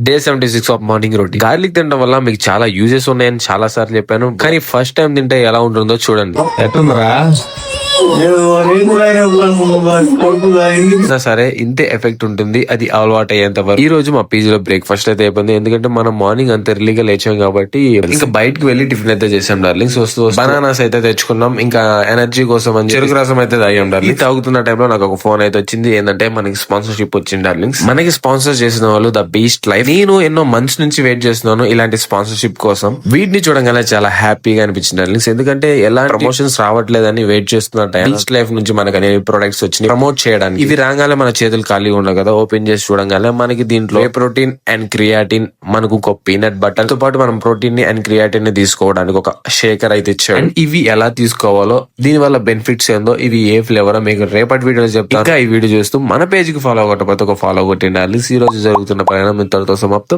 Day 76 of morning routine. Garlic తినడం వల్ల మీకు చాలా యూజెస్ ఉన్నాయని చాలా సార్లు చెప్పాను, కానీ ఫస్ట్ టైం తింటే ఎలా ఉంటుందో చూడండి. సరే ఇంతే ఎఫెక్ట్ ఉంటుంది అది అలవాటు అయ్యేంత వరకు. ఈ రోజు మా పీజీలో బ్రేక్ఫాస్ట్ అయితే అయిపోయింది, ఎందుకంటే మనం మార్నింగ్ అంత ఎర్లీగా లేచాం కాబట్టి. ఇంకా బయటకు వెళ్లి టిఫిన్ అయితే చేసాం డార్లింగ్స్. వస్తూ బనానాస్ అయితే తెచ్చుకున్నాం, ఇంకా ఎనర్జీ కోసం అని చెరుకు రసం అయితే తాగాం డార్లింగ్. తాగుతున్న టైంలో నాకు ఒక ఫోన్ అయితే వచ్చింది, ఏంటంటే మనకి స్పాన్సర్షిప్ వచ్చింది డార్లింగ్స్. మనకి స్పాన్సర్ చేసిన వాళ్ళు ద బీస్ట్ లైఫ్. నేను ఎన్నో మంత్స్ నుంచి వెయిట్ చేస్తున్నాను ఇలాంటి స్పాన్సర్షిప్ కోసం. వీటిని చూడగానే చాలా హ్యాపీగా అనిపించింది డార్లింగ్స్, ఎందుకంటే ఎలా ప్రమోషన్స్ రావట్లేదని వెయిట్ చేస్తున్న టైం బీస్ట్ లైఫ్ నుంచి మనకు అనేవి ప్రొడక్ట్స్ వచ్చినాయి ప్రమోట్ చేయడానికి. ఇవి రాగానే మన చేతులు ఖాళీగా ఉండవు కదా, ఓపెన్ చేసి చూడగానే మనకి దీంట్లో ప్రోటీన్ అండ్ క్రియాటిన్, మనకు ఒక పీనట్ బటర్ తో పాటు మనం ప్రోటీన్ ని అండ్ క్రియాటిన్ ని తీసుకోవడానికి ఒక షేకర్ అయితే ఇచ్చాడు. ఇవి ఎలా తీసుకోవాలో, దీని వల్ల బెనిఫిట్స్ ఏందో, ఇవి ఏ ఫ్లేవర్ మీకు రేపటి వీడియోలో చెప్తాను. ఇంకా ఈ వీడియో చూస్తూ మన పేజ్ కి ఫాలో అవ్వకపోతే ఒక ఫాలో కొట్టిండాలి. ఈ రోజు జరుగుతున్న ప్రయాణం ఇంతటితో సమాప్తం.